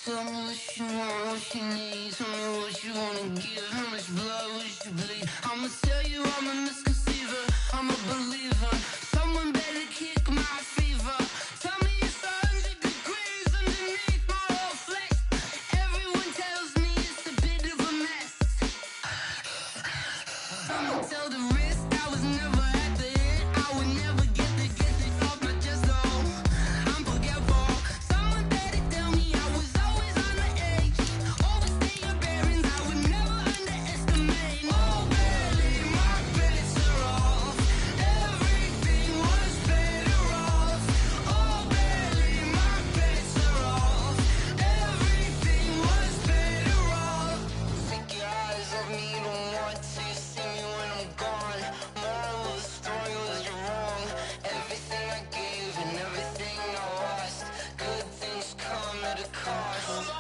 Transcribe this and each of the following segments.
Tell me what you want, what you need. Tell me what you wanna give. How much blood would you bleed? I'ma tell you I'm a misconceiver. I'm a believer. Someone better kick my fever. Tell me it's 100 degrees underneath my whole flesh. Everyone tells me it's a bit of a mess. I'ma tell the risk I was never at the end. I would never get it off my chest though. I'm forgetful. Someone better tell me I was always on the edge. Overstay your bearings, I would never underestimate. Oh barely, my bets are off. Everything was better off. Oh barely, my bets are off. Everything was better off. Take your eyes off me, don't want to see me when I'm gone. Moral of the story was you're wrong. Everything I gave and everything I lost. Good things come at a cost.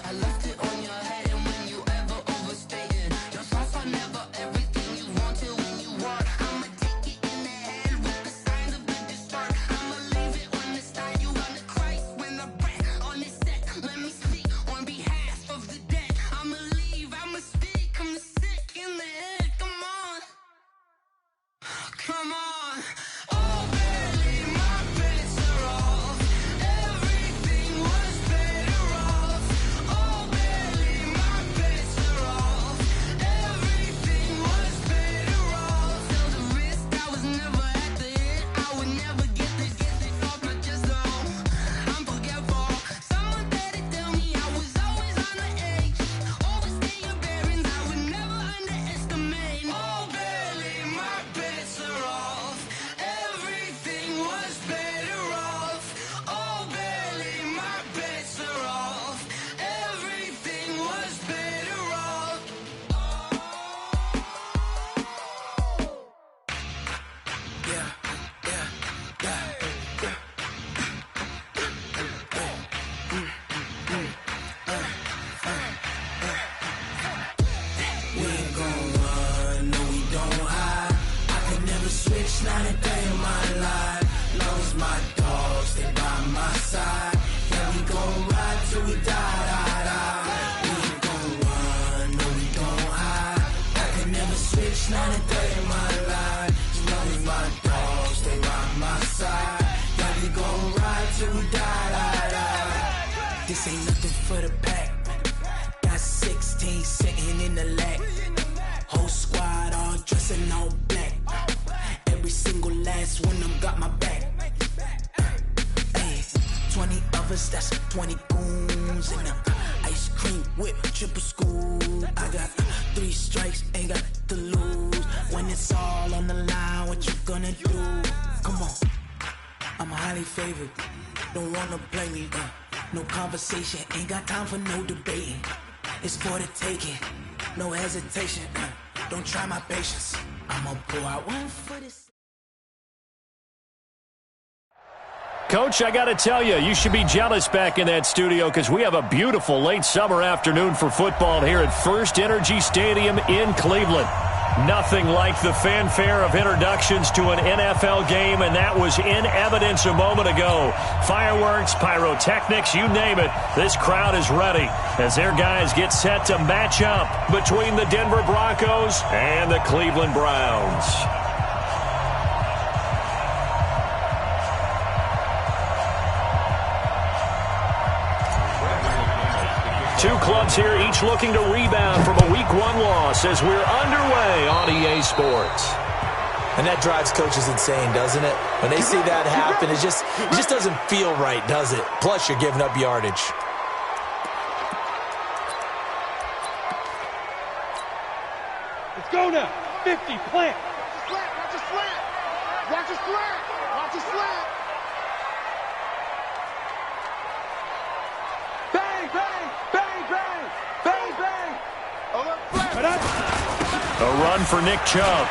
I left it on your head, and when you ever overstated, your thoughts are never everything you wanted when you want. I'ma take it in the head with the signs of a distort. I'ma leave it on the side. You wanna Christ when I breath on this set. Let me speak on behalf of the dead. I'ma leave, I'ma speak. I'm the sick in the head. Come on, come on. Oh, barely, my bets are off. Everything was better off. Oh, barely, my bets are off. Everything was better off. Tell the risk I was never at the end. I would never get it off my chest though. I'm forgetful. Someone better tell me I was always on the edge. Overstay your bearings, I would never underestimate. Oh, barely, my bets are off. Everything was better off. Oh, barely, my bets are off. Everything was better off. We ain't gon' run, no we don't hide. I could never switch, not a day in my life. Long as my dogs stay by my side. Yeah, we gon' ride till we die. We ain't gon' run, no we don't hide. I could never switch, not a day in my life. As long as my dogs stay by my side. Yeah, we gon' ride till we die. This ain't nothing for the pack. Got 16 sitting in the lap. Whole squad all dressed in all black. Every single last one of them got my back. Hey, 20 of us, that's 20 goons. And the ice cream whip, triple scoop. I got 3 strikes, ain't got to lose. When it's all on the line, what you gonna do? Come on, I'm highly favored. Don't wanna play me, no conversation, ain't got time for no debating. It's for the taking, no hesitation. Don't try my patience. I'ma pour out one for this. Coach, I got to tell you, you should be jealous back in that studio because we have a beautiful late summer afternoon for football here at First Energy Stadium in Cleveland. Nothing like the fanfare of introductions to an NFL game, and that was in evidence a moment ago. Fireworks, pyrotechnics, you name it. This crowd is ready as their guys get set to match up between the Denver Broncos and the Cleveland Browns. Two clubs here, each looking to rebound from a Week 1 loss as we're underway on EA Sports. And that drives coaches insane, doesn't it? When they see that happen, it just doesn't feel right, does it? Plus, you're giving up yardage. Let's go now. 50, plant. Watch a slant. Watch a slant. Watch a slant. Bang, bang, bang, bang, bang, bang. A run for Nick Chubb.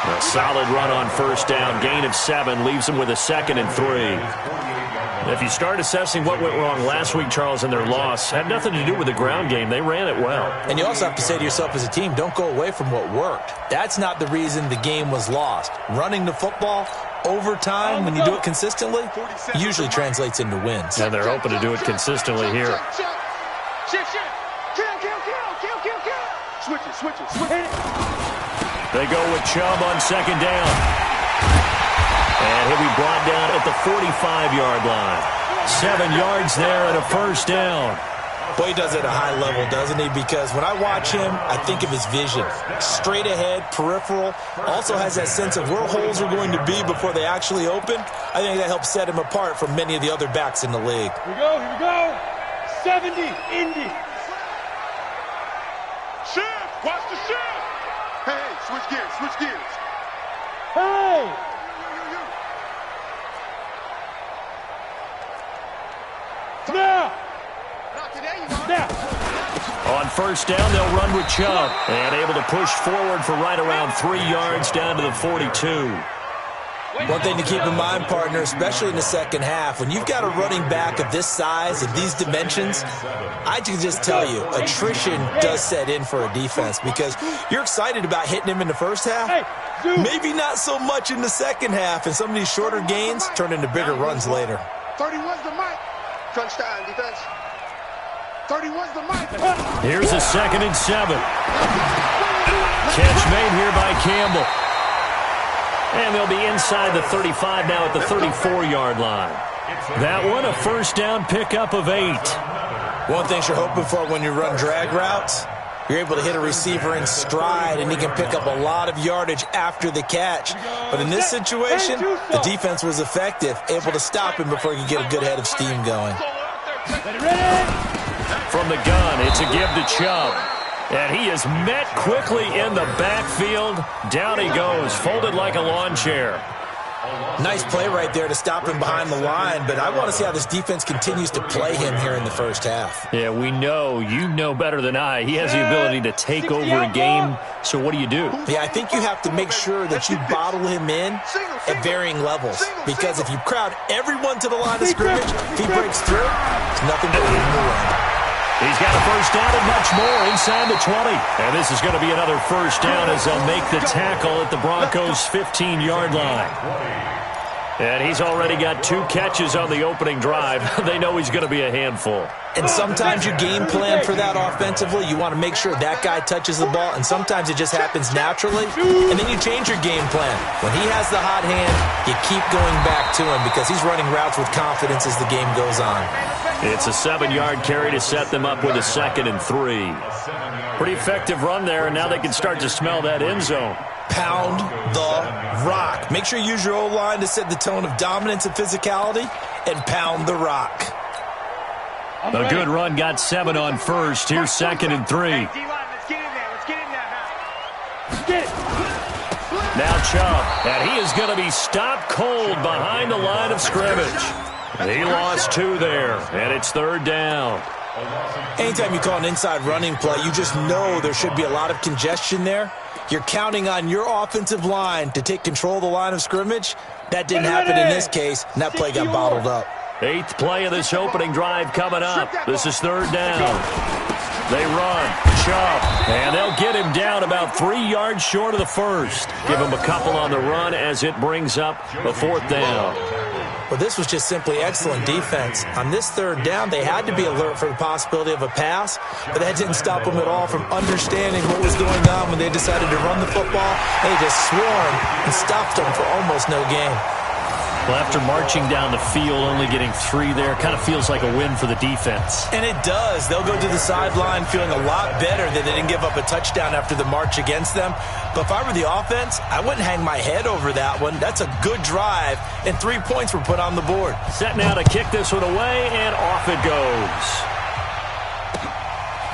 A solid run on first down. Gain of 7 leaves them with a 2nd and 3. If you start assessing what went wrong last week, Charles, in their loss, had nothing to do with the ground game. They ran it well. And you also have to say to yourself as a team, don't go away from what worked. That's not the reason the game was lost. Running the football, over time, when you do it consistently, usually translates into wins. And they're hoping to do it consistently here. Shift. Kill. Switch it. They go with Chubb on second down. And he'll be brought down at the 45-yard line. 7 yards there and a first down. Boy, he does it at a high level, doesn't he? Because when I watch him, I think of his vision. Straight ahead, peripheral. Also has that sense of where holes are going to be before they actually open. I think that helps set him apart from many of the other backs in the league. Here we go. 70, Indy. Shift. Watch the shift. Hey, switch gears. Hey. Now. On first down, they'll run with Chubb. And able to push forward for right around 3 yards down to the 42. One thing to keep in mind, partner, especially in the second half, when you've got a running back of this size, of these dimensions, I can just tell you, attrition does set in for a defense because you're excited about hitting him in the first half. Maybe not so much in the second half, and some of these shorter gains turn into bigger runs later. 31's the mic. Crunch time, defense. 31's the mic. Here's a 2nd and 7. Catch made here by Campbell. And they'll be inside the 35 now at the 34-yard line. That one, a first down pickup of 8. One thing you're hoping for when you run drag routes, you're able to hit a receiver in stride, and he can pick up a lot of yardage after the catch. But in this situation, the defense was effective, able to stop him before he could get a good head of steam going. From the gun, it's a give to Chubb. And he is met quickly in the backfield. Down he goes, folded like a lawn chair. Nice play right there to stop him behind the line, but I want to see how this defense continues to play him here in the first half. Yeah, we know. You know better than I. He has the ability to take over a game, so what do you do? Yeah, I think you have to make sure that you bottle him in at varying levels, because if you crowd everyone to the line of scrimmage, if he breaks through, it's nothing but room to run. He's got a first down and much more inside the 20. And this is going to be another first down as they'll make the tackle at the Broncos' 15-yard line. And he's already got 2 catches on the opening drive. They know he's going to be a handful. And sometimes you game plan for that offensively. You want to make sure that guy touches the ball, and sometimes it just happens naturally, and then you change your game plan. When he has the hot hand, you keep going back to him because he's running routes with confidence as the game goes on. It's a 7-yard carry to set them up with a 2nd and 3. Pretty effective run there, and now they can start to smell that end zone. Pound the rock. Make sure you use your O-line to set the tone of dominance and physicality, and pound the rock. A good run got 7 on first. Here's 2nd and 3. Let's get in there. Now Chubb, and he is going to be stopped cold behind the line of scrimmage. He lost 2 there, and it's 3rd down. Anytime you call an inside running play, you just know there should be a lot of congestion there. You're counting on your offensive line to take control of the line of scrimmage. That didn't happen in this case, and that play got bottled up. 8th play of this opening drive coming up. This is 3rd down. They run, Chubb, and they'll get him down about 3 yards short of the first. Give him a couple on the run as it brings up a 4th down. Well, this was just simply excellent defense. On this 3rd down, they had to be alert for the possibility of a pass, but that didn't stop them at all from understanding what was going on when they decided to run the football. They just swarmed and stopped them for almost no gain. Well, after marching down the field, only getting 3 there, kind of feels like a win for the defense. And it does. They'll go to the sideline feeling a lot better that they didn't give up a touchdown after the march against them. But if I were the offense, I wouldn't hang my head over that one. That's a good drive, and 3 points were put on the board. Set now to kick this one away, and off it goes.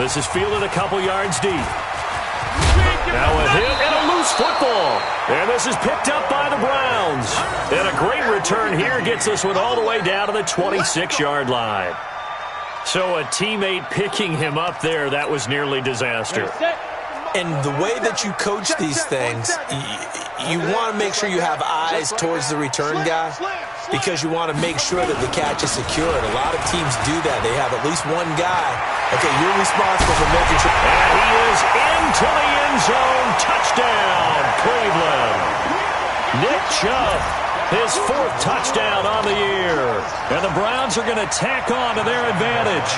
This is fielded a couple yards deep. Now a hit and a loose football. And this is picked up by the Browns. And a great return here gets this one all the way down to the 26-yard line. So a teammate picking him up there, that was nearly disaster. And the way that you coach these things, you want to make sure you have eyes towards the return guy because you want to make sure that the catch is secured. A lot of teams do that. They have at least one guy. Okay, you're responsible for making sure. And he is into the end zone. Touchdown, Cleveland. Nick Chubb His 4th touchdown on the year. And the Browns are going to tack on to their advantage.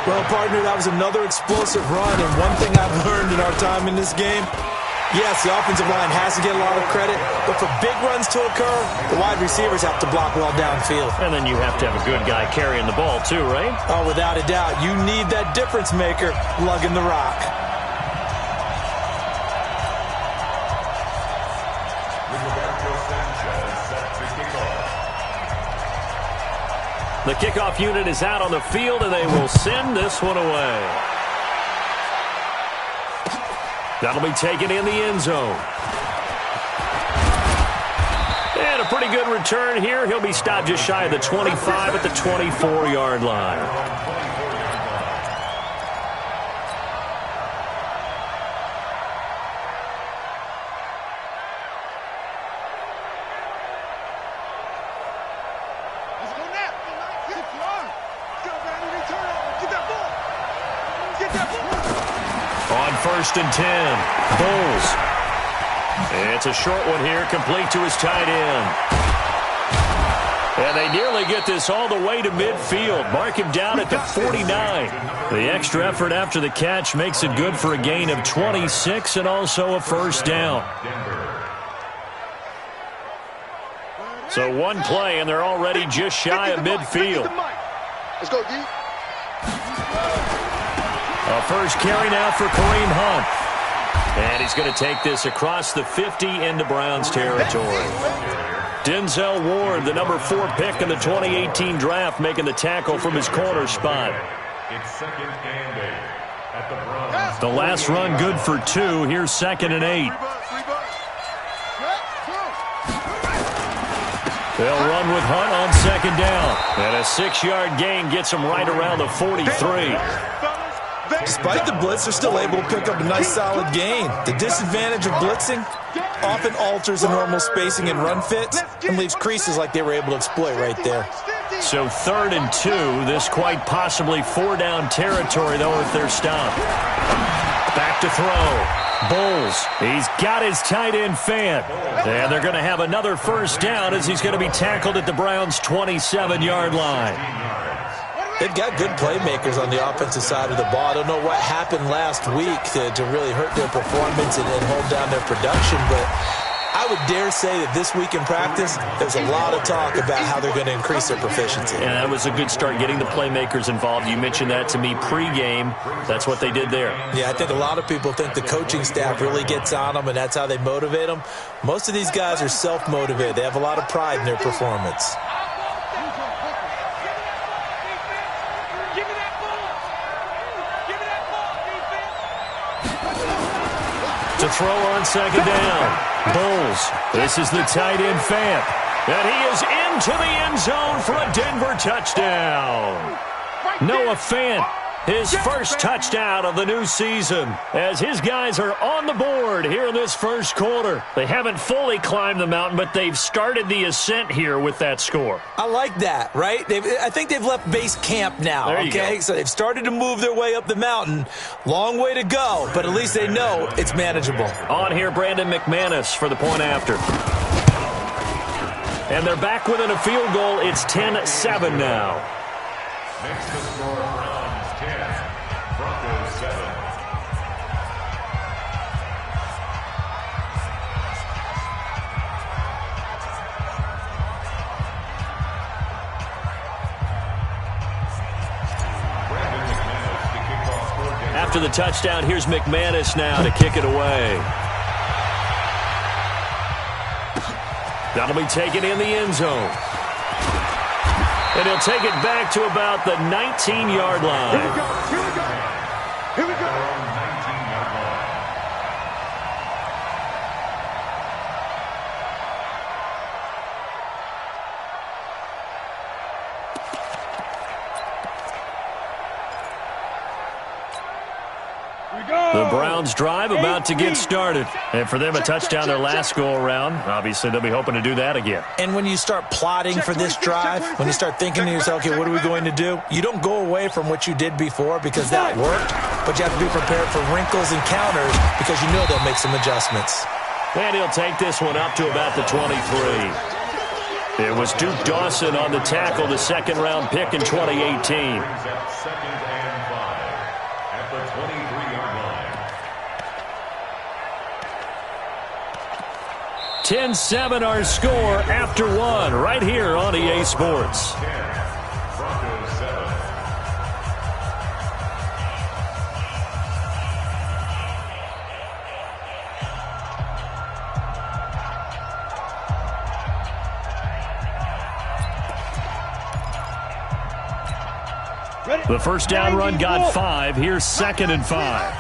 Well, partner, that was another explosive run. And one thing I've learned in our time in this game, yes, the offensive line has to get a lot of credit, but for big runs to occur, the wide receivers have to block well downfield. And then you have to have a good guy carrying the ball too, right? Oh, without a doubt. You need that difference maker lugging the rock. The kickoff unit is out on the field, and they will send this one away. That'll be taken in the end zone. And a pretty good return here. He'll be stopped just shy of the 25 at the 24-yard line. On 1st and 10, Bulls. It's a short one here, complete to his tight end. And they nearly get this all the way to midfield. Mark him down at the 49. The extra effort after the catch makes it good for a gain of 26 and also a first down. So one play, and they're already just shy of midfield. Let's go, D. A first carry now for Kareem Hunt. And he's going to take this across the 50 into Browns territory. Denzel Ward, the number 4 pick in the 2018 draft, making the tackle from his corner spot. It's 2nd and 8 at the Browns. The last run good for 2. Here's 2nd and 8. They'll run with Hunt on 2nd down. And a 6-yard gain gets him right around the 43. Despite the blitz, they're still able to pick up a nice solid gain. The disadvantage of blitzing often alters the normal spacing and run fits and leaves creases like they were able to exploit right there. So 3rd and 2. This quite possibly 4-down territory, though, if they're stopped. Back to throw. Bulls. He's got his tight end Fant. And they're going to have another first down as he's going to be tackled at the Browns' 27-yard line. They've got good playmakers on the offensive side of the ball. I don't know what happened last week to really hurt their performance and hold down their production, but I would dare say that this week in practice, there's a lot of talk about how they're going to increase their proficiency. And that was a good start, getting the playmakers involved. You mentioned that to me pregame. That's what they did there. Yeah, I think a lot of people think the coaching staff really gets on them, and that's how they motivate them. Most of these guys are self-motivated. They have a lot of pride in their performance. To throw on 2nd down. Bulls. This is the tight end Fant. And he is into the end zone for a Denver touchdown. Noah Fant, his first touchdown of the new season, as his guys are on the board here in this first quarter. They haven't fully climbed the mountain, but they've started the ascent here with that score. I like that, right? I think they've left base camp now, there you okay? go. So they've started to move their way up the mountain. Long way to go, but at least they know it's manageable. On here, Brandon McManus for the point after. And they're back within a field goal. It's 10-7 now. Makes the score Browns 10, Broncos 7. After the touchdown, here's McManus now to kick it away. That'll be taken in the end zone. And he'll take it back to about the 19-yard line. Here we go. Here we go. Here we go. 19-yard line. The Browns drive about to get started. And for them, a touchdown their last go-around. Obviously, they'll be hoping to do that again. And when you start plotting for this drive, when you start thinking to yourself, okay, what are we going to do? You don't go away from what you did before because that worked, but you have to be prepared for wrinkles and counters because you know they'll make some adjustments. And he'll take this one up to about the 23. It was Duke Dawson on the tackle, the second-round pick in 2018. Second and 5 at the 23-yard line. 10-7 our score after one right here on EA Sports. 10, Broncos 7. The first down run got 5. Here's 2nd and 5.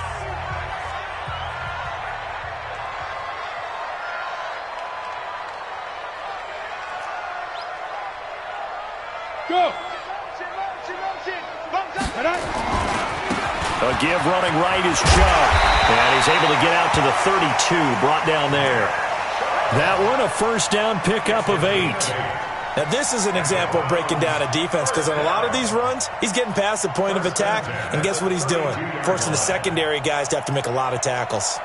Go. A give running right is Chubb. And he's able to get out to the 32, brought down there. That one, a first down pickup of 8. Now, this is an example of breaking down a defense because on a lot of these runs, he's getting past the point of attack, and guess what he's doing? Forcing the secondary guys to have to make a lot of tackles.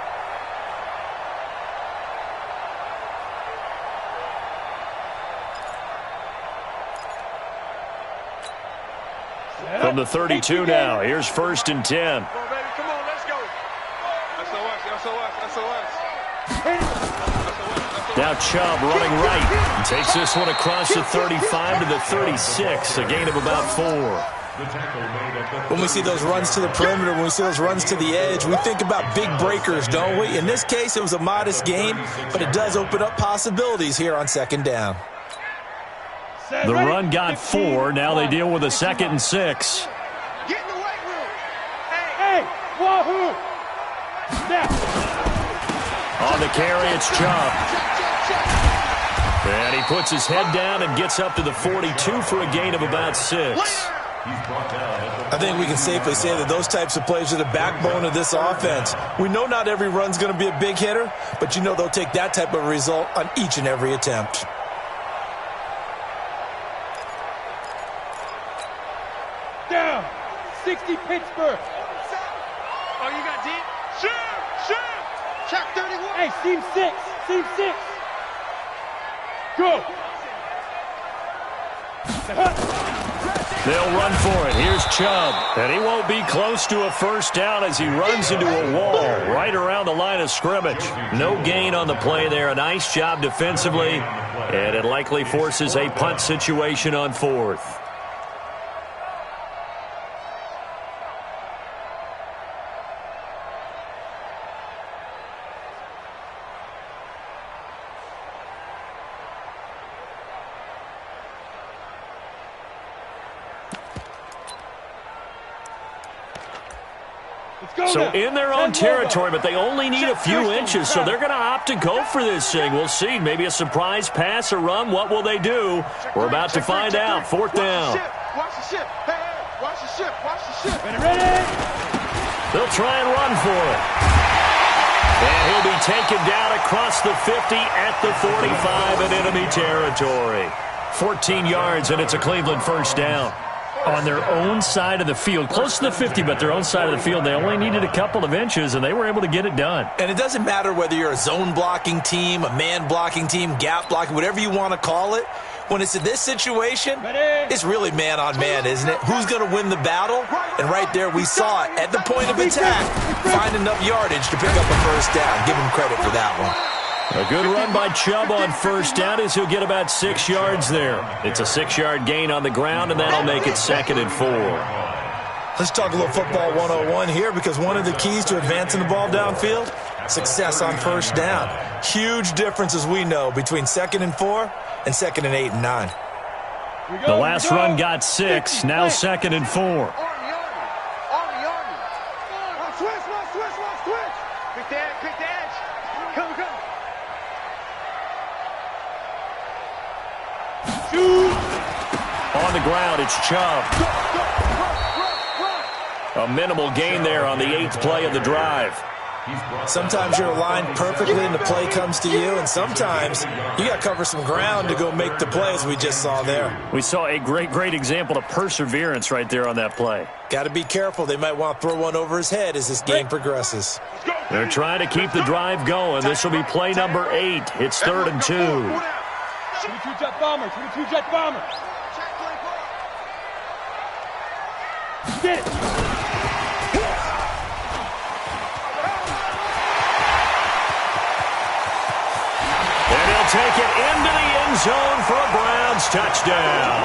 From the 32 now, here's 1st and 10. Come on, baby. Come on, let's go. SOS. Now Chubb running right. He takes this one across the 35 to the 36, a gain of about 4. When we see those runs to the perimeter, when we see those runs to the edge, we think about big breakers, don't we? In this case, it was a modest gain, but it does open up possibilities here on 2nd down. The run got 4. Now they deal with a 2nd and 6. Get in the weight room. Hey, wahoo! Snap. On the carry, it's Chubb. And he puts his head down and gets up to the 42 for a gain of about 6. I think we can safely say that those types of plays are the backbone of this offense. We know not every run's going to be a big hitter, but you know they'll take that type of result on each and every attempt. Down. 60 Pittsburgh. Oh, you got deep? Shoot! Check 31. Hey, seam 6. Seam 6. Go. They'll run for it. Here's Chubb. And he won't be close to a first down as he runs into a wall right around the line of scrimmage. No gain on the play there. A nice job defensively. And it likely forces a punt situation on 4th. So in their own territory, but they only need a few inches, so they're going to opt to go for this thing. We'll see. Maybe a surprise pass or run. What will they do? We're about to find out. 4th down. Watch the ship. Hey, watch the ship. Ready? They'll try and run for it. And he'll be taken down across the 50 at the 45 in enemy territory. 14 yards, and it's a Cleveland first down. On their own side of the field, close to the 50, but their own side of the field, they only needed a couple of inches, and they were able to get it done. And it doesn't matter whether you're a zone blocking team, a man blocking team, gap blocking, whatever you want to call it. When it's in this situation, it's really man on man, isn't it? Who's going to win the battle? And right there, we saw it at the point of attack. Find enough yardage to pick up a first down. Give him credit for that one. A good run by Chubb on first down as he'll get about 6 yards there. It's a 6-yard gain on the ground, and that'll make it 2nd and 4. Let's talk a little football 101 here, because one of the keys to advancing the ball downfield, success on first down. Huge difference, as we know, between 2nd and 4 and 2nd and 8 and 9. The last run got 6, now 2nd and 4. Army. Switch. Pick the edge. Come. On the ground, it's Chubb. A minimal gain there on the 8th play of the drive. Sometimes you're aligned perfectly and the play comes to you, and sometimes you got to cover some ground to go make the play, as we just saw there. We saw a great example of perseverance right there on that play. Got to be careful. They might want to throw one over his head as this game progresses. They're trying to keep the drive going. This will be play number 8. It's 3rd and 2. 22 jet bomber, 22 jet bomber. Get it. And he'll take it into the end zone for a Browns touchdown.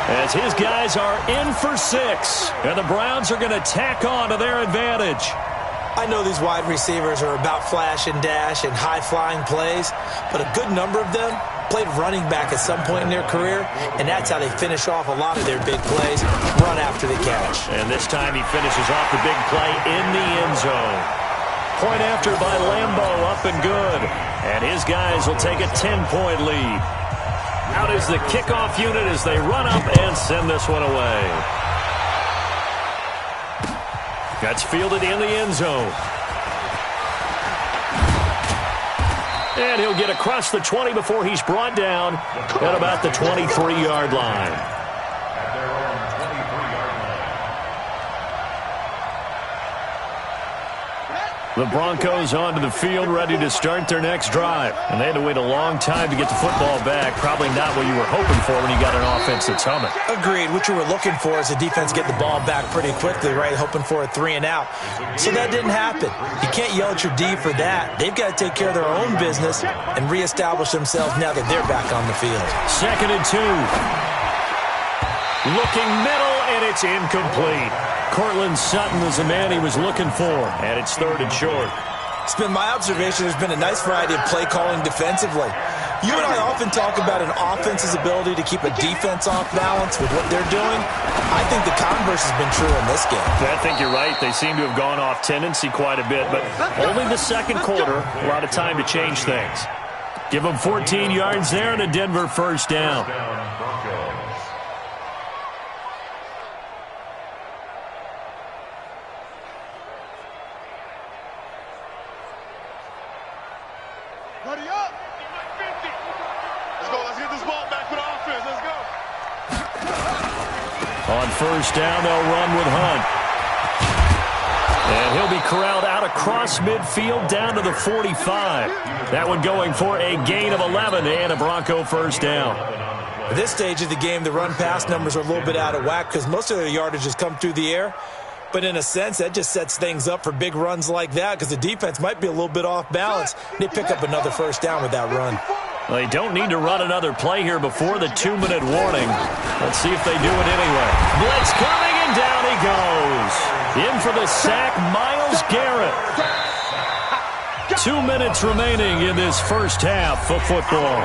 As his guys are in for 6, and the Browns are going to tack on to their advantage. I know these wide receivers are about flash and dash and high-flying plays, but a good number of them played running back at some point in their career, and that's how they finish off a lot of their big plays, run after the catch. And this time he finishes off the big play in the end zone. Point after by Lambeau, up and good. And his guys will take a 10-point lead. Out is the kickoff unit as they run up and send this one away. That's fielded in the end zone. And he'll get across the 20 before he's brought down at about the 23-yard line. The Broncos onto the field, ready to start their next drive. And they had to wait a long time to get the football back. Probably not what you were hoping for when you got an offense that's humming. Agreed. What you were looking for is the defense get the ball back pretty quickly, right? Hoping for a 3 and out. So that didn't happen. You can't yell at your D for that. They've got to take care of their own business and reestablish themselves now that they're back on the field. 2nd and 2. Looking middle, and it's incomplete. Cortland Sutton was the man he was looking for, and it's 3rd and short. It's been my observation there's been a nice variety of play calling defensively. You and I often talk about an offense's ability to keep a defense off balance with what they're doing. I think the converse has been true in this game. I think you're right. They seem to have gone off tendency quite a bit, but only the second quarter, a lot of time to change things. Give them 14 yards there and a Denver first down. Hurry up! Let's go. Let's get this ball back for the offense. Let's go. On first down, they'll run with Hunt. And he'll be corralled out across midfield down to the 45. That one going for a gain of 11 and a Bronco first down. At this stage of the game, the run-pass numbers are a little bit out of whack because most of their yardage has come through the air. But in a sense, that just sets things up for big runs like that because the defense might be a little bit off balance. They pick up another first down with that run. Well, they don't need to run another play here before the 2-minute warning. Let's see if they do it anyway. Blitz coming, and down he goes. In for the sack, Myles Garrett. 2 minutes remaining in this first half of football.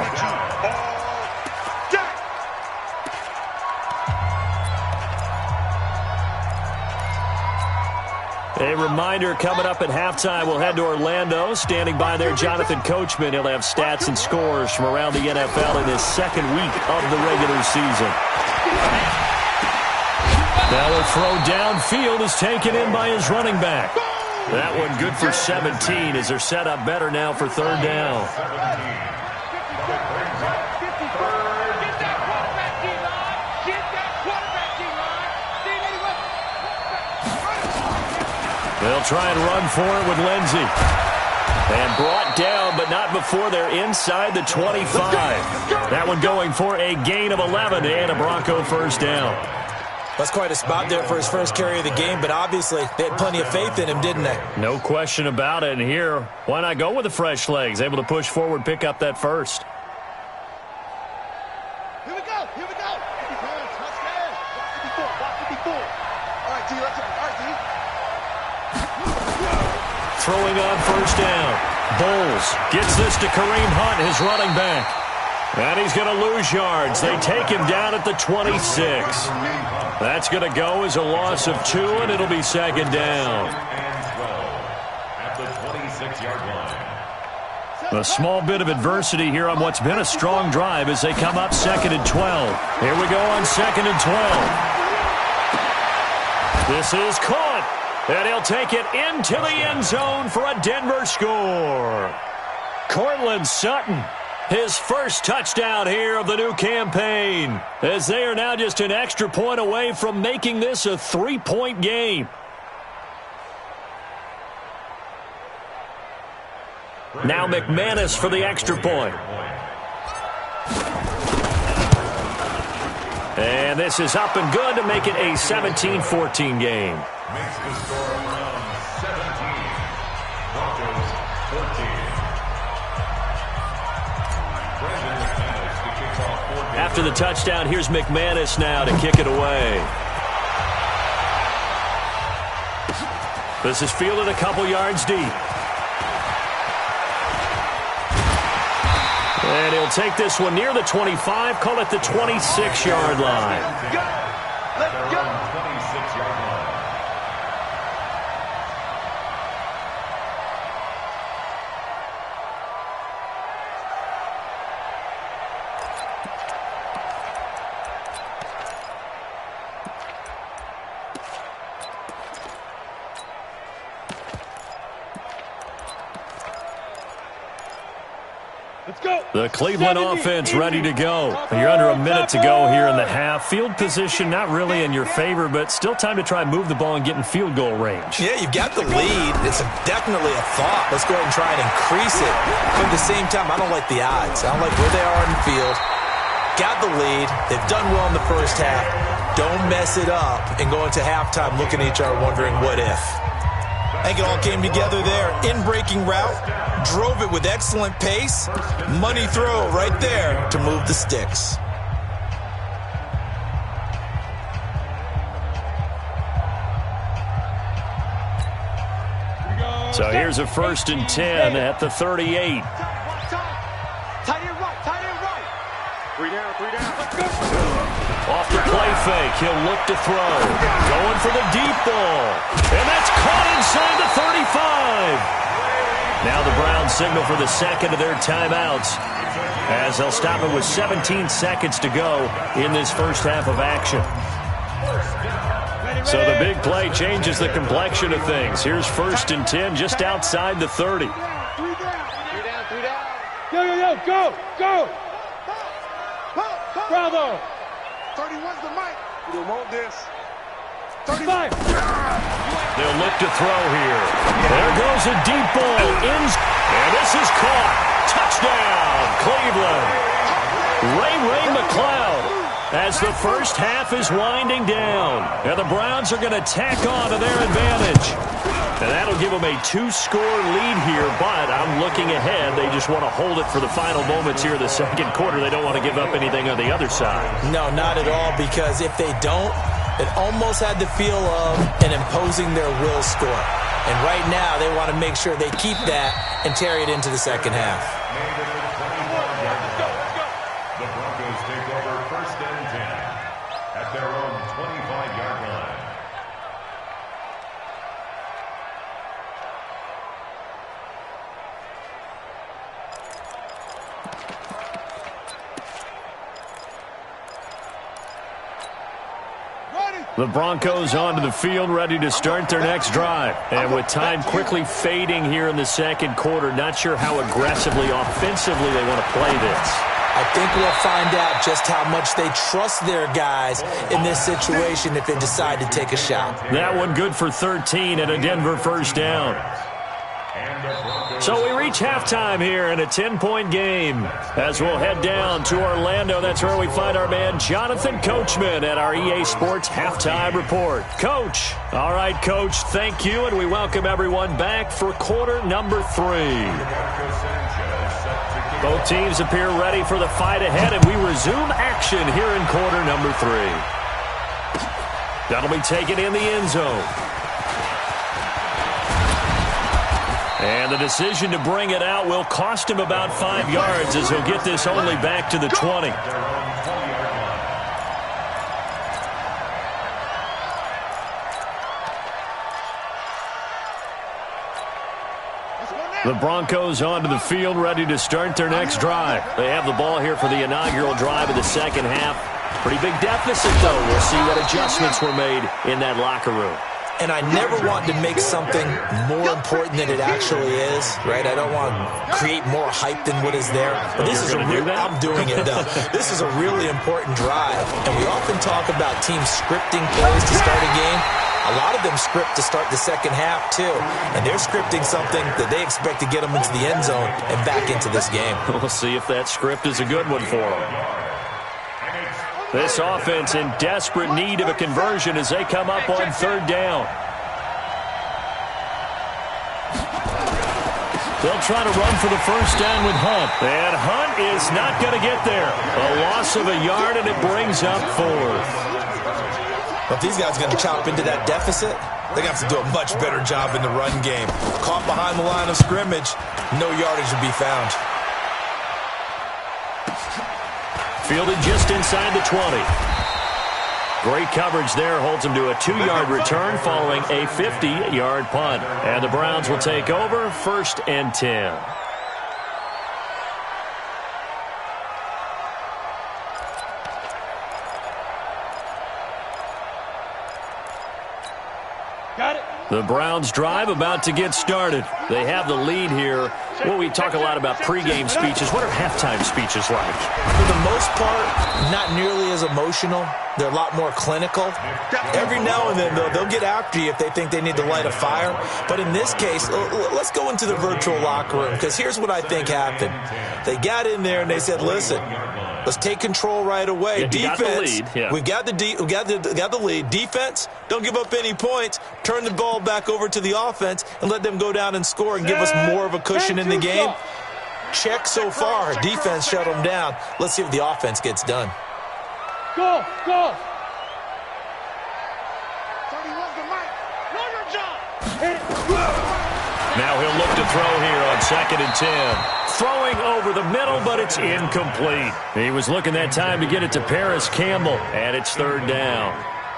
A reminder, coming up at halftime, we'll head to Orlando. Standing by there, Jonathan Coachman. He'll have stats and scores from around the NFL in his second week of the regular season. Now the throw downfield is taken in by his running back. That one good for 17 as they're set up better now for 3rd down. They'll try and run for it with Lindsey. And brought down, but not before they're inside the 25. That one going for a gain of 11 and a Bronco first down. That's quite a spot there for his first carry of the game, but obviously they had plenty of faith in him, didn't they? No question about it. And here, why not go with the fresh legs? Able to push forward, pick up that first. Here we go. Here we go. Touchdown. 54. All right, D. Let's go. All right, D. Throwing on first down. Bowles gets this to Kareem Hunt, his running back. And he's going to lose yards. They take him down at the 26. That's going to go as a loss of 2, and it'll be 2nd down. At the 26-yard line. A small bit of adversity here on what's been a strong drive as they come up 2nd and 12. Here we go on 2nd and 12. This is caught. And he'll take it into the end zone for a Denver score. Cortland Sutton, his first touchdown here of the new campaign, as they are now just an extra point away from making this a 3-point game. Now McManus for the extra point. And this is up and good to make it a 17-14 game. Makes the score Browns 17, Broncos 14. After the touchdown, here's McManus now to kick it away. This is fielded a couple yards deep. And he'll take this one near the 25, call it the 26-yard line. Let's go. 26-yard line. The Cleveland offense ready to go. You're under a minute to go here in the half. Field position not really in your favor, but still time to try and move the ball and get in field goal range. Yeah, you've got the lead. It's definitely a thought. Let's go ahead and try and increase it. But at the same time, I don't like the odds. I don't like where they are in the field. Got the lead. They've done well in the first half. Don't mess it up and go into halftime looking at each other wondering what if. I think it all came together there. In-breaking route, drove it with excellent pace. Money throw right there to move the sticks. So here's a 1st and 10 at the 38. Tight end right, tight end right. 3 down, 3 down. Let's go. Off the play fake, he'll look to throw. Going for the deep ball. And that's caught inside the 35. Now the Browns signal for the second of their timeouts, as they'll stop it with 17 seconds to go in this first half of action. So the big play changes the complexion of things. Here's 1st and 10 just outside the 30. 3 down. Yo, go, go. Bravo. 31's the mic. We don't want this. 35. They'll look to throw here. There goes a deep ball. And this is caught. Touchdown, Cleveland. Ray McLeod, as the first half is winding down. And the Browns are going to tack on to their advantage. And that'll give them a 2-score lead here, but I'm looking ahead. They just want to hold it for the final moments here in the second quarter. They don't want to give up anything on the other side. No, not at all, because if they don't, it almost had the feel of an imposing their will score. And right now, they want to make sure they keep that and carry it into the second half. The Broncos take over 1st and 10 at their own 25-yard line. The Broncos onto the field, ready to start their next drive. And with time quickly fading here in the second quarter, not sure how aggressively, offensively they want to play this. I think we'll find out just how much they trust their guys in this situation if they decide to take a shot. That one good for 13 and a Denver first down. So we reach halftime here in a 10-point game. As we'll head down to Orlando, that's where we find our man Jonathan Coachman at our EA Sports Halftime Report. Coach. All right, Coach, thank you, and we welcome everyone back for quarter number 3. Both teams appear ready for the fight ahead, and we resume action here in quarter number 3. That'll be taken in the end zone. And the decision to bring it out will cost him about 5 yards, as he'll get this only back to the 20. The Broncos onto the field, ready to start their next drive. They have the ball here for the inaugural drive of the second half. Pretty big deficit, though. We'll see what adjustments were made in that locker room. And I never want to make something more important than it actually is, right? I don't want to create more hype than what is there. But this is I'm doing it, though. This is a really important drive. And we often talk about teams scripting plays to start a game. A lot of them script to start the second half, too. And they're scripting something that they expect to get them into the end zone and back into this game. We'll see if that script is a good one for them. This offense in desperate need of a conversion as they come up on third down. They'll try to run for the first down with Hunt. And Hunt is not going to get there. A loss of a yard, and it brings up fourth. But if these guys are going to chop into that deficit, they're going to have to do a much better job in the run game. Caught behind the line of scrimmage, no yardage would be found. Fielded just inside the 20. Great coverage there, holds him to a 2-yard return following a 50-yard punt. And the Browns will take over, 1st and 10. Got it. The Browns drive about to get started. They have the lead here. Well, we talk a lot about pregame speeches. What are halftime speeches like? For the most part, not nearly as emotional. They're a lot more clinical. Every now and then, though, they'll get after you if they think they need to light a fire. But in this case, let's go into the virtual locker room, because here's what I think happened. They got in there and they said, listen, let's take control right away. Yeah, Defense, we've got the lead. we got the lead. Defense, don't give up any points. Turn the ball back over to the offense and let them go down and score and give us more of a cushion in the game. Check so far. Defense shut them down. Let's see if the offense gets done. Go, go. 31's the mic. Know your job. Now he'll look to throw here on 2nd and 10. Throwing over the middle, but it's incomplete. He was looking that time to get it to Paris Campbell, and it's 3rd down.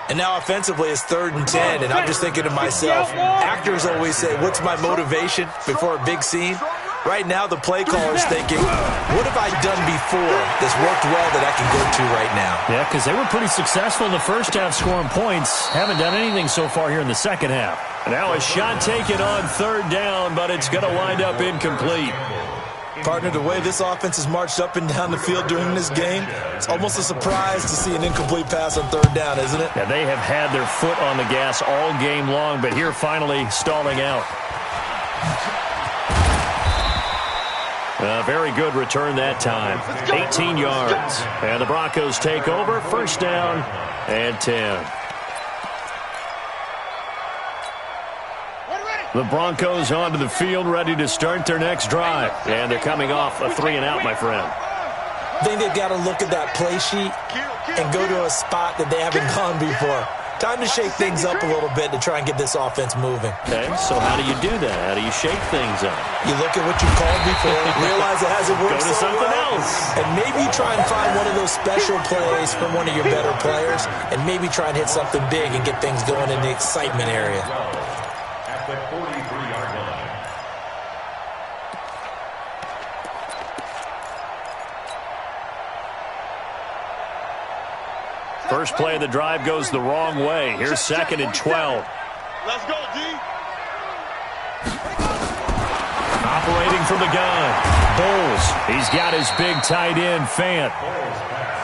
And now offensively it's 3rd and 10, and I'm just thinking to myself, actors always say, what's my motivation before a big scene? Right now the play caller's thinking, what have I done before that's worked well that I can go to right now? Yeah, because they were pretty successful in the first half scoring points. Haven't done anything so far here in the second half. Now a shot taken on 3rd down, but it's going to wind up incomplete. Partner, the way this offense has marched up and down the field during this game, it's almost a surprise to see an incomplete pass on 3rd down, isn't it? Yeah, they have had their foot on the gas all game long, but here finally stalling out. A very good return that time. 18 yards. And the Broncos take over, 1st down and 10. The Broncos onto the field, ready to start their next drive. And they're coming off a 3-and-out, my friend. I think they've got to look at that play sheet and go to a spot that they haven't gone before. Time to shake things up a little bit to try and get this offense moving. Okay, so how do you do that? How do you shake things up? You look at what you called before, realize it hasn't worked Go to something else. and maybe try and find one of those special plays from one of your better players, and maybe try and hit something big and get things going in the excitement area. At the 43-yard line. First play of the drive goes the wrong way. Here's 2nd and 12. Let's go, D. Operating from the gun. Bowles. He's got his big tight end, Fant.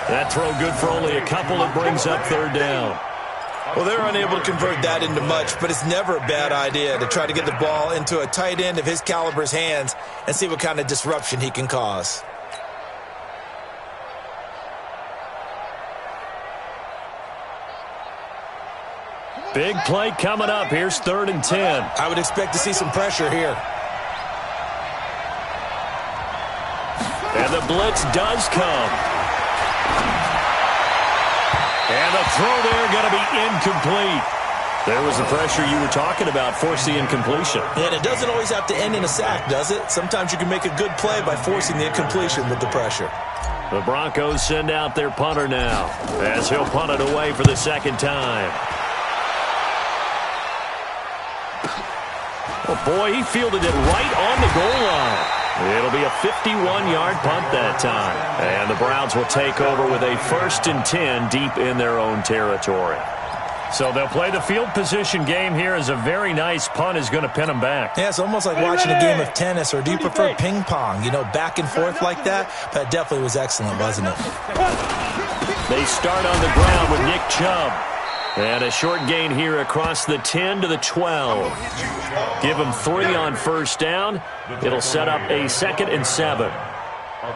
That throw good for only a couple. It brings up 3rd down. Well, they're unable to convert that into much, but it's never a bad idea to try to get the ball into a tight end of his caliber's hands and see what kind of disruption he can cause. Big play coming up. Here's 3rd and 10. I would expect to see some pressure here. And the blitz does come. And the throw there going to be incomplete. There was the pressure you were talking about, force the incompletion. And it doesn't always have to end in a sack, does it? Sometimes you can make a good play by forcing the incompletion with the pressure. The Broncos send out their punter now, as he'll punt it away for the 2nd time. Oh, boy, he fielded it right on the goal line. It'll be a 51-yard punt that time. And the Browns will take over with a 1st and 10 deep in their own territory. So they'll play the field position game here as a very nice punt is going to pin them back. Yeah, it's almost like watching a game of tennis, or do you prefer ping pong? You know, back and forth like that? That definitely was excellent, wasn't it? They start on the ground with Nick Chubb. And a short gain here across the 10 to the 12. Give them 3 on 1st down. It'll set up a 2nd and 7.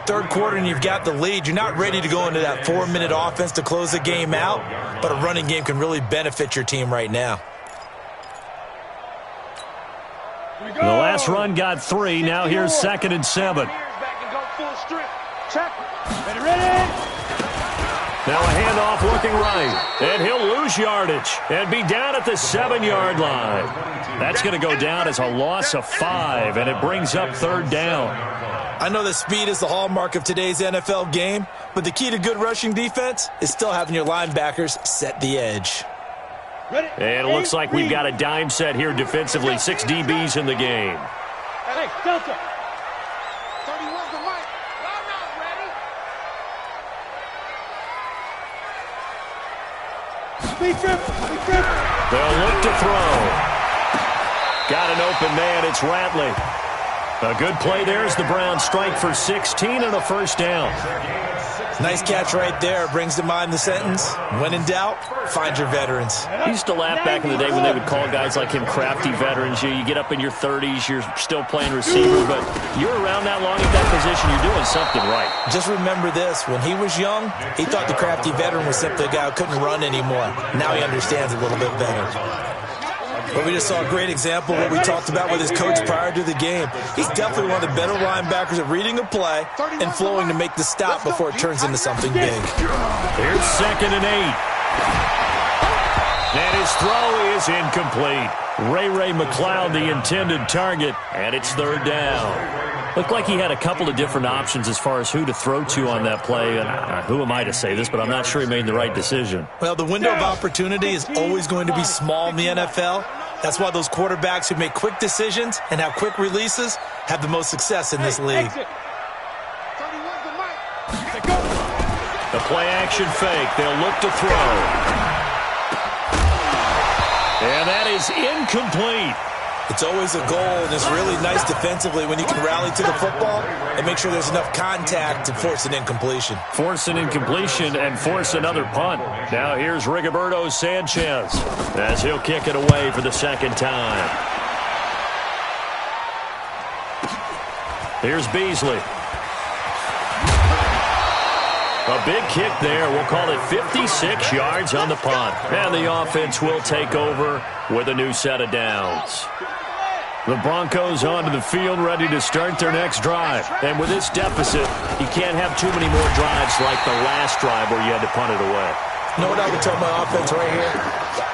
Third quarter and you've got the lead. You're not ready to go into that 4-minute offense to close the game out, but a running game can really benefit your team right now. The last run got 3. Now here's 2nd and 7. Now a handoff looking right, and he'll lose yardage and be down at the 7-yard line. That's going to go down as a loss of 5, and it brings up 3rd down. I know that speed is the hallmark of today's NFL game, but the key to good rushing defense is still having your linebackers set the edge. And it looks like we've got a dime set here defensively. 6 DBs in the game. Hey, Delta. 31's the mic. I'm not ready. Speed trip. They'll look to throw. Got an open man. It's Ratley. A good play there as the Browns strike for 16 and a 1st down. Nice catch right there. Brings to mind the sentence, when in doubt, find your veterans. I used to laugh back in the day when they would call guys like him crafty veterans. You get up in your 30s, you're still playing receiver, but you're around that long at that position, you're doing something right. Just remember this. When he was young, he thought the crafty veteran was simply a guy who couldn't run anymore. Now he understands a little bit better. But we just saw a great example of what we talked about with his coach prior to the game. He's definitely one of the better linebackers at reading a play and flowing to make the stop before it turns into something big. Here's 2nd and 8. And his throw is incomplete. Ray McLeod, the intended target, and it's 3rd down. Looked like he had a couple of different options as far as who to throw to on that play. And who am I to say this, but I'm not sure he made the right decision. Well, the window of opportunity is always going to be small in the NFL. That's why those quarterbacks who make quick decisions and have quick releases have the most success in this league. The play action fake. They'll look to throw. And that is incomplete. It's always a goal, and it's really nice defensively when you can rally to the football and make sure there's enough contact to force an incompletion. Force an incompletion and force another punt. Now here's Rigoberto Sanchez as he'll kick it away for the 2nd time. Here's Beasley. A big kick there. We'll call it 56 yards on the punt. And the offense will take over with a new set of downs. The Broncos onto the field ready to start their next drive. And with this deficit, you can't have too many more drives like the last drive where you had to punt it away. You know what I would tell my offense right here?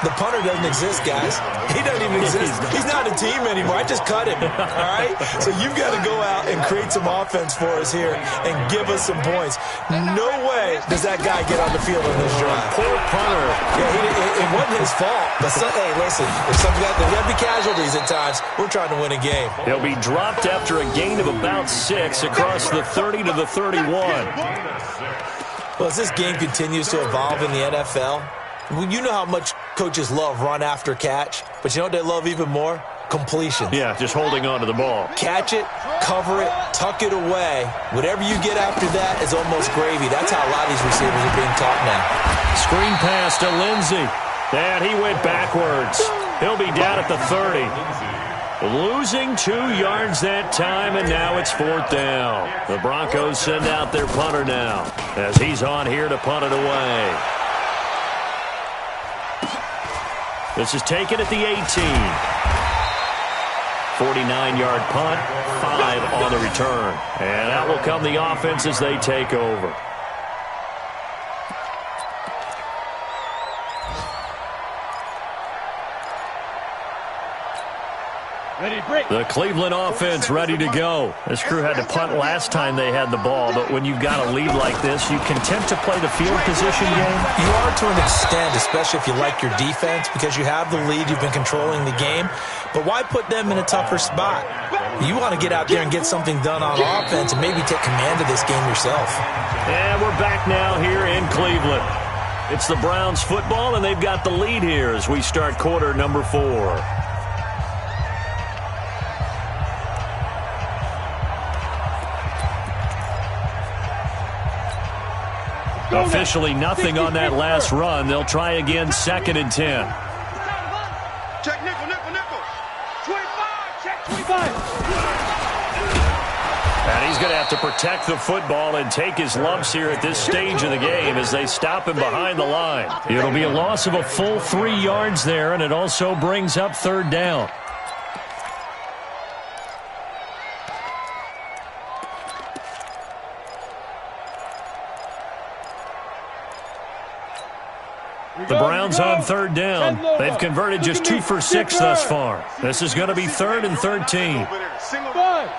The punter doesn't exist, guys. He doesn't even exist. He's not a team anymore. I just cut him, all right? So you've got to go out and create some offense for us here and give us some points. No way does that guy get on the field on this drive. Poor punter. Yeah, it wasn't his fault. But, hey, listen, if there's got to be casualties at times, we're trying to win a game. He'll be dropped after a gain of about 6 across the 30 to the 31. Well, as this game continues to evolve in the NFL, you know how much coaches love run after catch, but you know what they love even more? Completions. Yeah, just holding on to the ball. Catch it, cover it, tuck it away. Whatever you get after that is almost gravy. That's how a lot of these receivers are being taught now. Screen pass to Lindsey. And he went backwards. He'll be down at the 30. Losing 2 yards that time, and now it's 4th down. The Broncos send out their punter now as he's on here to punt it away. This is taken at the 18. 49-yard punt, 5 on the return. And out will come the offense as they take over. The Cleveland offense ready to go. This crew had to punt last time they had the ball, but when you've got a lead like this, you content to play the field position game? You are to an extent, especially if you like your defense, because you have the lead, you've been controlling the game. But why put them in a tougher spot? You want to get out there and get something done on offense and maybe take command of this game yourself. And we're back now here in Cleveland. It's the Browns football, and they've got the lead here as we start quarter number 4. Officially nothing on that last run. They'll try again, 2nd and 10. Check nickel. 25, check 25. And he's going to have to protect the football and take his lumps here at this stage of the game as they stop him behind the line. It'll be a loss of a full 3 yards there, and it also brings up third down. The Browns on third down. They've converted just 2 for 6 thus far. This is going to be 3rd and 13. 5.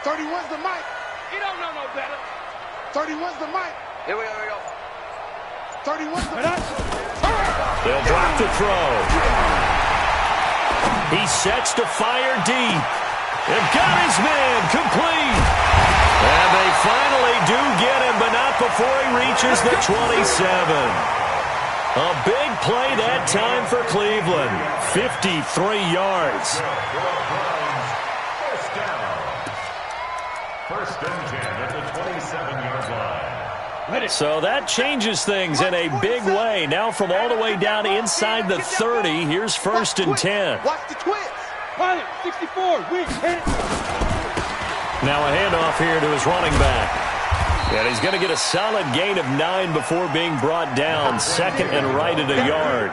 31's the mic. You don't know no better. 31's the mic. Here we go. 31's the mic. They'll drop the throw. He sets to fire deep. They've got his man complete. And they finally do get him, but not before he reaches the 27. A big play that time for Cleveland. 53 yards. First and 10 at the 27-yard line. So that changes things in a big way. Now from all the way down inside the 30, here's 1st and 10. Watch the twitch. 64. Now a handoff here to his running back. And he's going to get a solid gain of 9 before being brought down. 2nd and right at a yard.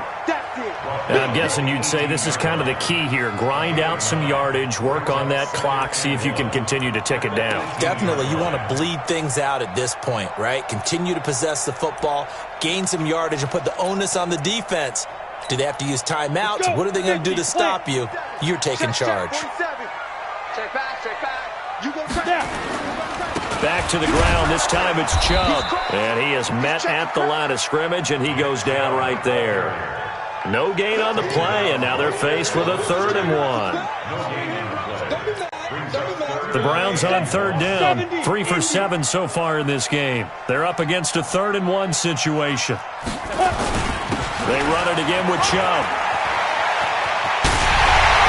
And I'm guessing you'd say this is kind of the key here. Grind out some yardage, work on that clock, see if you can continue to tick it down. Definitely. You want to bleed things out at this point, right? Continue to possess the football, gain some yardage, and put the onus on the defense. Do they have to use timeouts? What are they going to do to stop you? You're taking charge. Check back. You go down. Back to the ground. This time it's Chubb. And he is met at the line of scrimmage, and he goes down right there. No gain on the play, and now they're faced with a 3rd and 1. The Browns on third down. 3 for 7 so far in this game. They're up against a 3rd and 1 situation. They run it again with Chubb.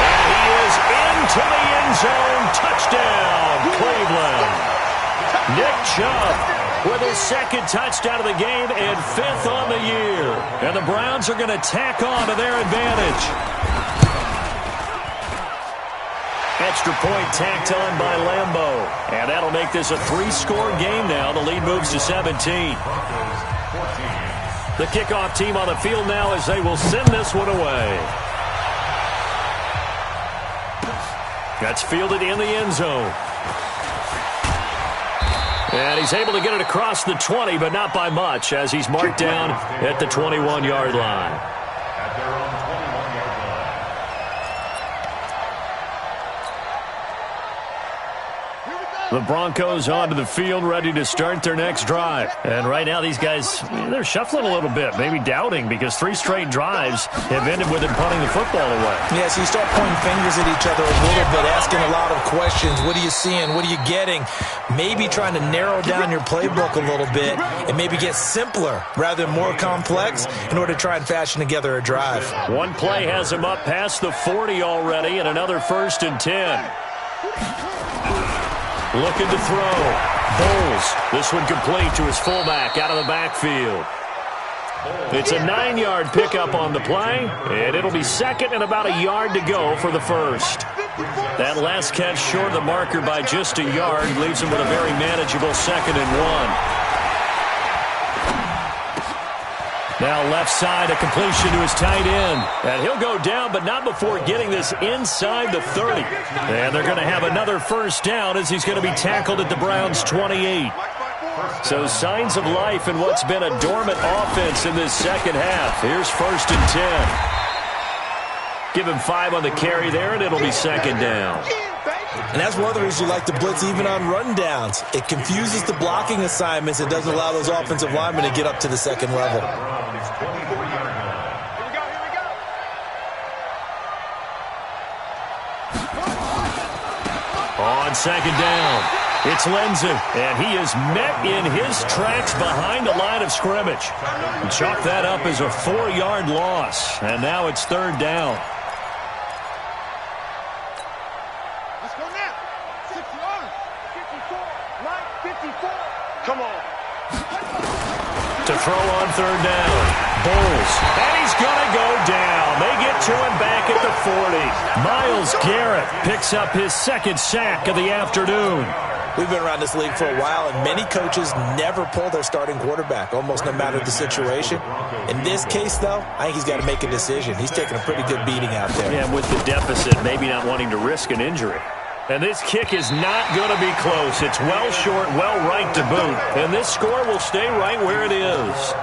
And he is into the end zone. Touchdown, Cleveland. Nick Chubb with his 2nd touchdown of the game and 5th on the year. And the Browns are going to tack on to their advantage. Extra point tacked on by Lambeau. And that'll make this a 3-score game now. The lead moves to 17. The kickoff team on the field now as they will send this one away. That's fielded in the end zone. And he's able to get it across the 20, but not by much, as he's marked down at the 21-yard line. At their own 21-yard line. The Broncos onto the field, ready to start their next drive. And right now, these guys, they're shuffling a little bit, maybe doubting, because 3 straight drives have ended with them punting the football away. Yeah, so you start pointing fingers at each other a little bit, asking a lot of questions. What are you seeing? What are you getting? Maybe trying to narrow down your playbook a little bit and maybe get simpler rather than more complex in order to try and fashion together a drive. One play has him up past the 40 already, and another 1st and 10. Looking to throw. Bowles. This one complete to his fullback out of the backfield. It's a 9-yard pickup on the play, and it'll be 2nd and about a yard to go for the 1st. That last catch short of the marker by just a yard leaves him with a very manageable 2nd and 1. Now left side, a completion to his tight end. And he'll go down, but not before getting this inside the 30. And they're going to have another 1st down as he's going to be tackled at the Browns' 28. So signs of life in what's been a dormant offense in this second half. Here's 1st and 10. Give him 5 on the carry there, and it'll be 2nd down. And that's one of the reasons you like to blitz even on rundowns. It confuses the blocking assignments and doesn't allow those offensive linemen to get up to the 2nd level. On 2nd down, it's Lindsey, and he is met in his tracks behind the line of scrimmage. And chalk that up as a 4-yard loss, and now it's 3rd down. Let's go now. 6 yards. 54. Line 54. Come on. To throw on 3rd down, Bowles, and he's going to go down. They get to him back at the 40. Myles Garrett picks up his second sack of the afternoon. We've been around this league for a while, and many coaches never pull their starting quarterback, almost no matter the situation. In this case, though, I think he's got to make a decision. He's taking a pretty good beating out there. Yeah, with the deficit, maybe not wanting to risk an injury. And this kick is not going to be close. It's well short, well right to boot. And this score will stay right where it is.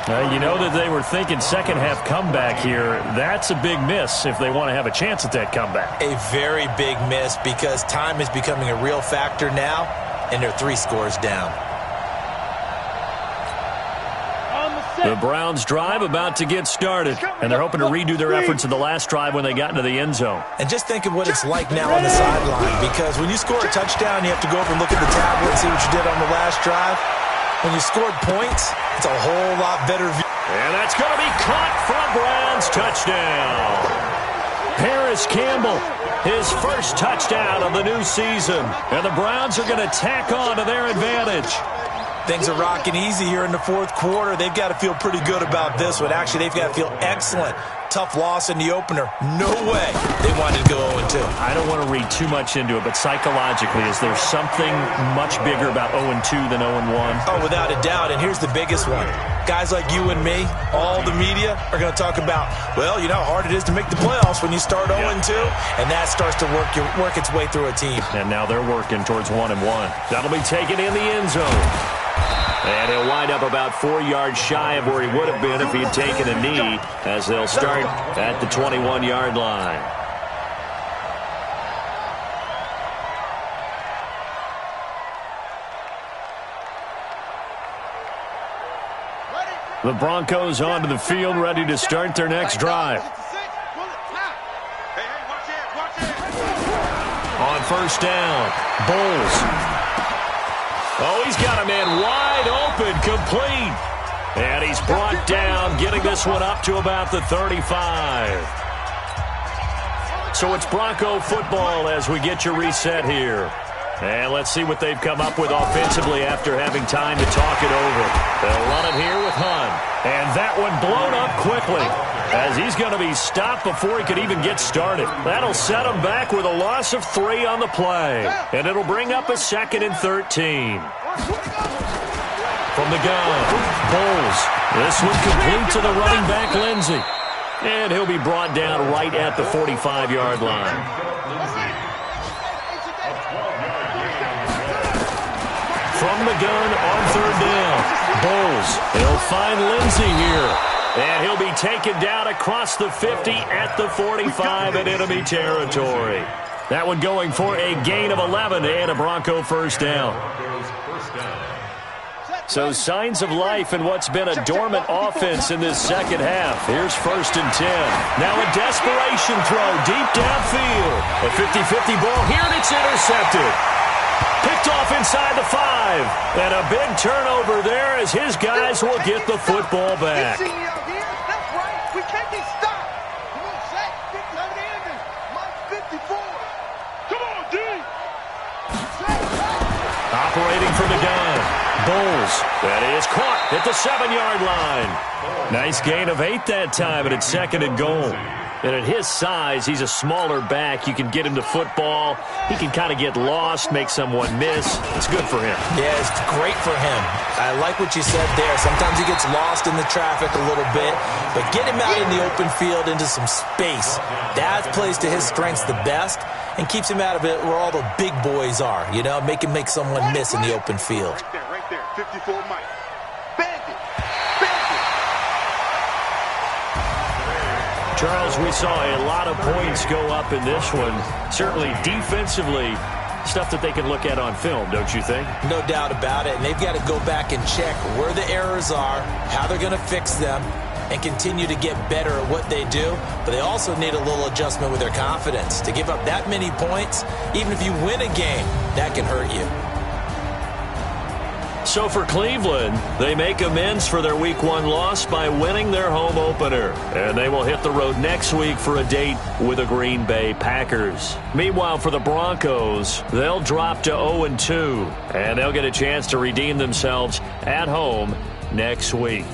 You know that they were thinking second half comeback here. That's a big miss if they want to have a chance at that comeback. A very big miss because time is becoming a real factor now, and they're 3 scores down. The Browns drive about to get started, and they're hoping to redo their efforts in the last drive when they got into the end zone. And just think of what it's like now on the sideline, because when you score a touchdown, you have to go over and look at the tablet and see what you did on the last drive. When you scored points, it's a whole lot better view. And that's going to be caught for a Browns touchdown. Paris Campbell, his first touchdown of the new season. And the Browns are going to tack on to their advantage. Things are rocking easy here in the fourth quarter. They've got to feel pretty good about this one. Actually, they've got to feel excellent. Tough loss in the opener. No way they wanted to go 0-2. I don't want to read too much into it, but psychologically, is there something much bigger about 0-2 than 0-1? Oh, without a doubt, and here's the biggest one. Guys like you and me, all the media, are going to talk about, well, you know how hard it is to make the playoffs when you start 0-2, and that starts to work its way through a team. And now they're working towards 1-1. That'll be taken in the end zone. And he'll wind up about 4 yards shy of where he would have been if he had taken a knee, as they'll start at the 21-yard line. The Broncos onto the field, ready to start their next drive. On first down, Bowles. Oh, he's got a man wide open, complete. And he's brought down, getting this one up to about the 35. So it's Bronco football as we get your reset here. And let's see what they've come up with offensively after having time to talk it over. They'll run it here with Hunt. And that one blown up quickly, as he's going to be stopped before he could even get started. That'll set him back with a loss of 3 on the play. And it'll bring up a 2nd and 13. From the gun, Bowles. This one complete to the running back, Lindsey. And he'll be brought down right at the 45-yard line. From the gun on third down, Bowles. He'll find Lindsey here. And he'll be taken down across the 50 at the 45 in enemy territory. That one going for a gain of 11 and a Bronco first down. So signs of life in what's been a dormant offense in this second half. Here's 1st and 10. Now a desperation throw deep downfield. A 50-50 ball here, and it's intercepted. Picked off inside the 5. And a big turnover there as his guys will get the football back. You see me out here? That's right. We can't be stopped. Come on, Shaq. Get to the end. Mike 54. Come on, D. Operating from the gun. Bowles. That is caught at the 7-yard line. Nice gain of 8 that time, and it's 2nd and goal. And at his size, he's a smaller back. You can get him to football. He can kind of get lost, make someone miss. It's good for him. Yeah, it's great for him. I like what you said there. Sometimes he gets lost in the traffic a little bit, but get him out in the open field into some space. That plays to his strengths the best and keeps him out of it where all the big boys are, you know, make someone miss in the open field. Right there, 54 Mike. Bandit. Charles, we saw a lot of points go up in this one. Certainly defensively, stuff that they can look at on film, don't you think? No doubt about it. And they've got to go back and check where the errors are, how they're going to fix them, and continue to get better at what they do. But they also need a little adjustment with their confidence. To give up that many points, even if you win a game, that can hurt you. So for Cleveland, they make amends for their Week 1 loss by winning their home opener. And they will hit the road next week for a date with the Green Bay Packers. Meanwhile, for the Broncos, they'll drop to 0-2. And they'll get a chance to redeem themselves at home next week.